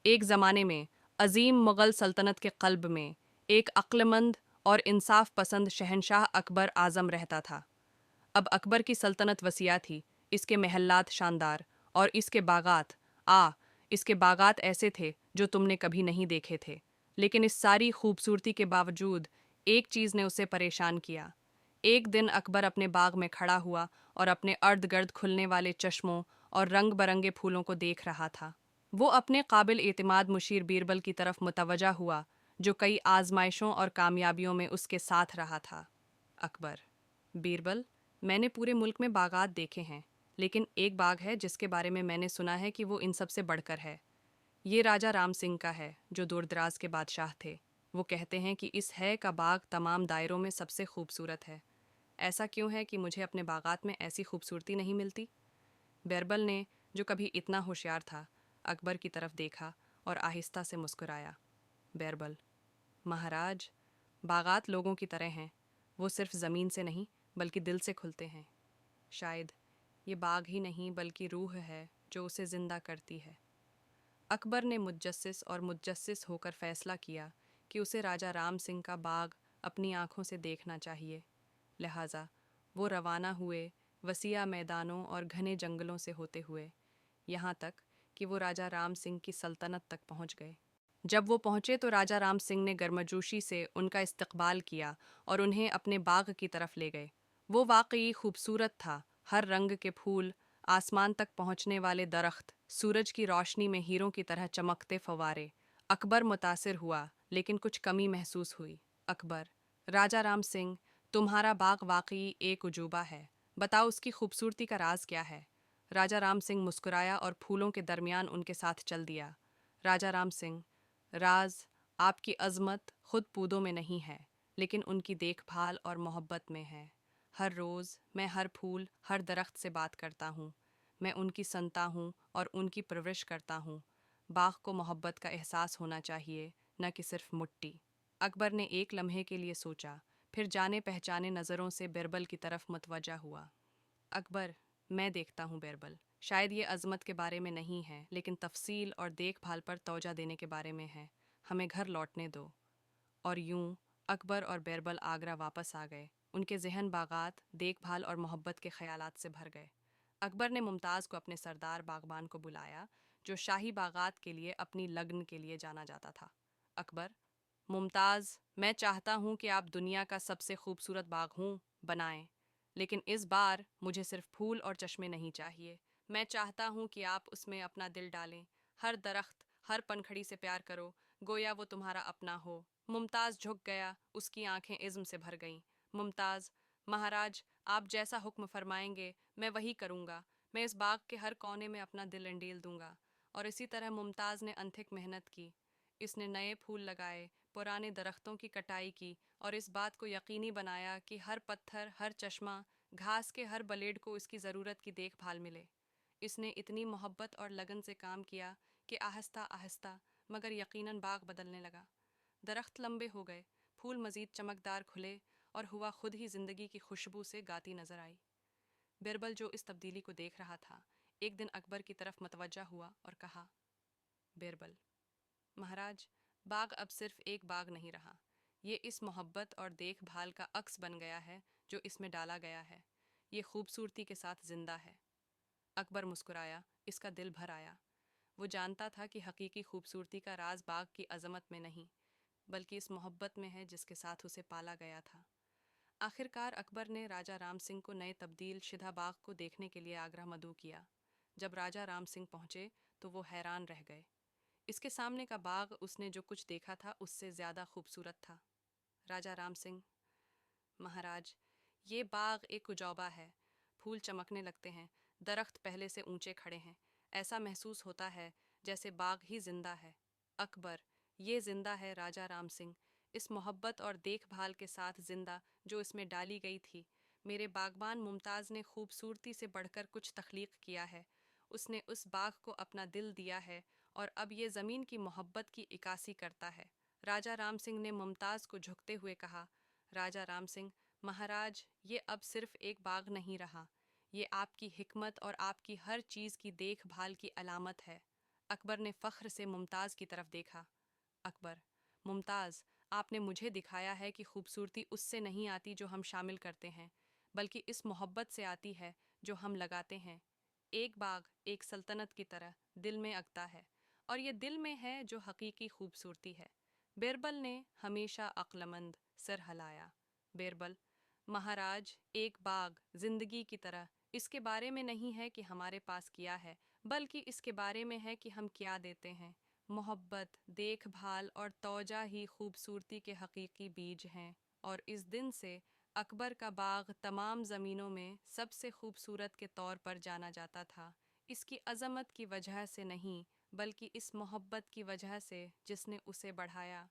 ایک زمانے میں عظیم مغل سلطنت کے قلب میں ایک عقلمند اور انصاف پسند شہنشاہ اکبر اعظم رہتا تھا۔ اب اکبر کی سلطنت وسیع تھی، اس کے محلات شاندار، اور اس کے باغات ایسے تھے جو تم نے کبھی نہیں دیکھے تھے۔ لیکن اس ساری خوبصورتی کے باوجود ایک چیز نے اسے پریشان کیا۔ ایک دن اکبر اپنے باغ میں کھڑا ہوا اور اپنے ارد گرد کھلنے والے چشموں اور رنگ برنگے پھولوں کو دیکھ رہا تھا۔ وہ اپنے قابل اعتماد مشیر بیربل کی طرف متوجہ ہوا، جو کئی آزمائشوں اور کامیابیوں میں اس کے ساتھ رہا تھا۔ اکبر: بیربل، میں نے پورے ملک میں باغات دیکھے ہیں، لیکن ایک باغ ہے جس کے بارے میں میں نے سنا ہے کہ وہ ان سب سے بڑھ کر ہے۔ یہ راجہ رام سنگھ کا ہے، جو دور دراز کے بادشاہ تھے۔ وہ کہتے ہیں کہ اس ہے کا باغ تمام دائروں میں سب سے خوبصورت ہے۔ ایسا کیوں ہے کہ مجھے اپنے باغات میں ایسی خوبصورتی نہیں ملتی؟ بیربل نے، جو کبھی اتنا ہوشیار تھا، اکبر کی طرف دیکھا اور آہستہ سے مسکرایا۔ بیربل: مہاراج، باغات لوگوں کی طرح ہیں، وہ صرف زمین سے نہیں بلکہ دل سے کھلتے ہیں۔ شاید یہ باغ ہی نہیں بلکہ روح ہے جو اسے زندہ کرتی ہے۔ اکبر نے متجسس ہو کر فیصلہ کیا کہ اسے راجہ رام سنگھ کا باغ اپنی آنکھوں سے دیکھنا چاہیے۔ لہٰذا وہ روانہ ہوئے، وسیع میدانوں اور گھنے جنگلوں سے ہوتے ہوئے، یہاں تک کہ وہ راجہ رام سنگھ کی سلطنت تک پہنچ گئے۔ جب وہ پہنچے تو راجہ رام سنگھ نے گرمجوشی سے ان کا استقبال کیا اور انہیں اپنے باغ کی طرف لے گئے۔ وہ واقعی خوبصورت تھا، ہر رنگ کے پھول، آسمان تک پہنچنے والے درخت، سورج کی روشنی میں ہیروں کی طرح چمکتے فوارے۔ اکبر متاثر ہوا، لیکن کچھ کمی محسوس ہوئی۔ اکبر: راجہ رام سنگھ، تمہارا باغ واقعی ایک عجوبہ ہے، بتاؤ اس کی خوبصورتی کا راز کیا ہے؟ راجہ رام سنگھ مسکرایا اور پھولوں کے درمیان ان کے ساتھ چل دیا۔ راجہ رام سنگھ: راز آپ کی عظمت خود پودوں میں نہیں ہے، لیکن ان کی دیکھ بھال اور محبت میں ہے۔ ہر روز میں ہر پھول، ہر درخت سے بات کرتا ہوں، میں ان کی سنتا ہوں اور ان کی پرورش کرتا ہوں۔ باغ کو محبت کا احساس ہونا چاہیے، نہ کہ صرف مٹی۔ اکبر نے ایک لمحے کے لیے سوچا، پھر جانے پہچانے نظروں سے بیربل کی طرف متوجہ ہوا۔ اکبر: میں دیکھتا ہوں بیربل، شاید یہ عظمت کے بارے میں نہیں ہے، لیکن تفصیل اور دیکھ بھال پر توجہ دینے کے بارے میں ہے۔ ہمیں گھر لوٹنے دو۔ اور یوں اکبر اور بیربل آگرہ واپس آ گئے۔ ان کے ذہن باغات، دیکھ بھال اور محبت کے خیالات سے بھر گئے۔ اکبر نے ممتاز کو اپنے سردار باغبان کو بلایا، جو شاہی باغات کے لیے اپنی لگن کے لیے جانا جاتا تھا۔ اکبر: ممتاز، میں چاہتا ہوں کہ آپ دنیا کا سب سے خوبصورت باغ بنائیں، لیکن اس بار مجھے صرف پھول اور چشمے نہیں چاہیے۔ میں چاہتا ہوں کہ آپ اس میں اپنا دل ڈالیں، ہر درخت، ہر پنکھڑی سے پیار کرو، گویا وہ تمہارا اپنا ہو۔ ممتاز جھک گیا، اس کی آنکھیں عزم سے بھر گئیں۔ ممتاز: مہاراج، آپ جیسا حکم فرمائیں گے میں وہی کروں گا۔ میں اس باغ کے ہر کونے میں اپنا دل انڈیل دوں گا۔ اور اسی طرح ممتاز نے انتھک محنت کی۔ اس نے نئے پھول لگائے، پرانے درختوں کی کٹائی کی، اور اس بات کو یقینی بنایا کہ ہر پتھر، ہر چشمہ، گھاس کے ہر بلیڈ کو اس کی ضرورت کی دیکھ بھال ملے۔ اس نے اتنی محبت اور لگن سے کام کیا کہ آہستہ آہستہ مگر یقیناً باغ بدلنے لگا۔ درخت لمبے ہو گئے، پھول مزید چمکدار کھلے، اور ہوا خود ہی زندگی کی خوشبو سے گاتی نظر آئی۔ بیربل، جو اس تبدیلی کو دیکھ رہا تھا، ایک دن اکبر کی طرف متوجہ ہوا اور کہا: بیربل، مہاراج، باغ اب صرف ایک باغ نہیں رہا، یہ اس محبت اور دیکھ بھال کا عکس بن گیا ہے جو اس میں ڈالا گیا ہے۔ یہ خوبصورتی کے ساتھ زندہ ہے۔ اکبر مسکرایا، اس کا دل بھر آیا۔ وہ جانتا تھا کہ حقیقی خوبصورتی کا راز باغ کی عظمت میں نہیں، بلکہ اس محبت میں ہے جس کے ساتھ اسے پالا گیا تھا۔ آخر کار اکبر نے راجہ رام سنگھ کو نئے تبدیل شدہ باغ کو دیکھنے کے لیے آگرہ مدعو کیا۔ جب راجہ رام سنگھ پہنچے تو وہ حیران رہ گئے۔ اس کے سامنے کا باغ اس نے جو کچھ دیکھا تھا اس سے زیادہ خوبصورت تھا۔ راجہ رام سنگھ: مہاراج، یہ باغ ایک عجوبہ ہے۔ پھول چمکنے لگتے ہیں، درخت پہلے سے اونچے کھڑے ہیں، ایسا محسوس ہوتا ہے جیسے باغ ہی زندہ ہے۔ اکبر: یہ زندہ ہے راجہ رام سنگھ، اس محبت اور دیکھ بھال کے ساتھ زندہ جو اس میں ڈالی گئی تھی۔ میرے باغبان ممتاز نے خوبصورتی سے بڑھ کر کچھ تخلیق کیا ہے۔ اس نے اس باغ کو اپنا دل دیا ہے اور اب یہ زمین کی محبت کی عکاسی کرتا ہے۔ راجہ رام سنگھ نے ممتاز کو جھکتے ہوئے کہا: راجہ رام سنگھ، مہاراج، یہ اب صرف ایک باغ نہیں رہا، یہ آپ کی حکمت اور آپ کی ہر چیز کی دیکھ بھال کی علامت ہے۔ اکبر نے فخر سے ممتاز کی طرف دیکھا۔ اکبر: ممتاز، آپ نے مجھے دکھایا ہے کہ خوبصورتی اس سے نہیں آتی جو ہم شامل کرتے ہیں، بلکہ اس محبت سے آتی ہے جو ہم لگاتے ہیں۔ ایک باغ ایک سلطنت کی طرح دل میں اگتا ہے، اور یہ دل میں ہے جو حقیقی خوبصورتی ہے۔ بیربل نے ہمیشہ عقلمند سر ہلایا۔ بیربل: مہاراج، ایک باغ زندگی کی طرح اس کے بارے میں نہیں ہے کہ ہمارے پاس کیا ہے، بلکہ اس کے بارے میں ہے کہ ہم کیا دیتے ہیں۔ محبت، دیکھ بھال اور توجہ ہی خوبصورتی کے حقیقی بیج ہیں، اور اس دن سے اکبر کا باغ تمام زمینوں میں سب سے خوبصورت کے طور پر جانا جاتا تھا، اس کی عظمت کی وجہ سے نہیں بلکہ اس محبت کی وجہ سے جس نے اسے بڑھایا۔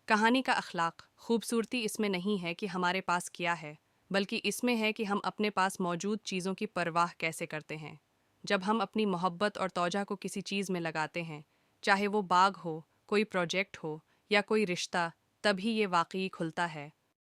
کہانی کا اخلاق: خوبصورتی اس میں نہیں ہے کہ ہمارے پاس کیا ہے، بلکہ اس میں ہے کہ ہم اپنے پاس موجود چیزوں کی پرواہ کیسے کرتے ہیں۔ جب ہم اپنی محبت اور توجہ کو کسی چیز میں لگاتے ہیں، چاہے وہ باغ ہو، کوئی پروجیکٹ ہو یا کوئی رشتہ، تبھی یہ واقعی کھلتا ہے